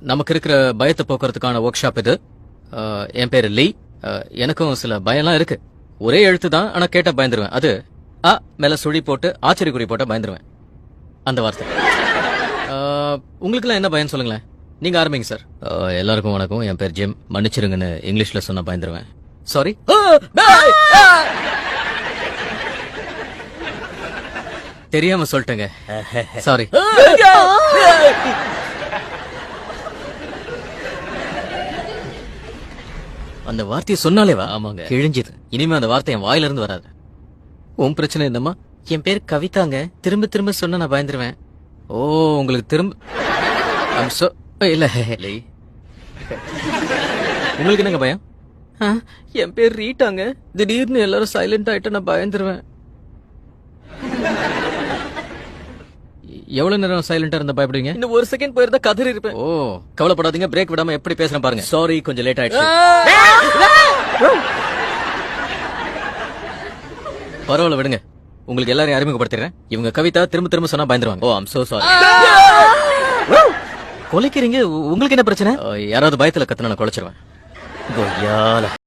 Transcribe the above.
நமக்கு இருக்கிற பயத்தை போக்குறதுக்கான ஒர்க் ஷாப் இது. என் பேரு லீ. எனக்கும் சில பயம்லாம் இருக்கு. ஒரே எழுத்து தான், ஆனா கேட்டா பயந்துருவேன். அது அ மேல சுழி போட்டு ஆச்சரியக்குறி போட்டா பயந்துருவேன். அந்த வார்த்தை. உங்களுக்குலாம் என்ன பயம் சொல்லுங்களேன். நீங்க ஆரம்பிங்க சார். எல்லாருக்கும் வணக்கம். என் பேர் ஜிம். மன்னிச்சிருங்கன்னு இங்கிலீஷ்ல சொன்னா பயந்துருவேன். சாரி. தெரியாம சொல்லிட்டேங்க. சாரி. அந்த வார்த்தையை சொன்னாலேவா? ஆமாங்க, கிழிஞ்சுது. இனிமே அந்த வார்த்தை என் வாயில இருந்து வராது. உன் பிரச்சனை என்னம்மா? என் பேர் கவிதாங்க. திரும்ப திரும்ப சொன்னா நான் பயந்துருவேன். ஓ, உங்களுக்கு திரும்ப இல்ல. உங்களுக்கு என்னங்க பயம்? என் பேர் ரீட்டாங்க. திடீர்னு எல்லாரும் சைலண்ட் ஆயிட்டா நான் பயந்துருவேன். எவ்வளவு நேரம் சைலண்டா இருந்தா பயப்படுவீங்க? இன்னும் ஒரு செகண்ட் போயிருந்தா கதறி இருப்பேன். ஓ, கவலைப்படாதீங்க. பிரேக் விடாம எப்படி பேசுறேன் பாருங்க. சாரி, கொஞ்சம் லேட் ஆயிடுச்சு. பரவாயில்ல, விடுங்க. உங்களுக்கு எல்லாரையும் அறிமுகப்படுத்திடுறேன். இவங்க கவிதா. திரும்ப திரும்ப சொன்னா பயந்துருவாங்க. ஓ, ஐம் சோ சாரி. கொலைக்கிறீங்க? உங்களுக்கு என்ன பிரச்சனை? யாராவது பயத்துல கத்துனா நான் கொலைச்சிருவேன்.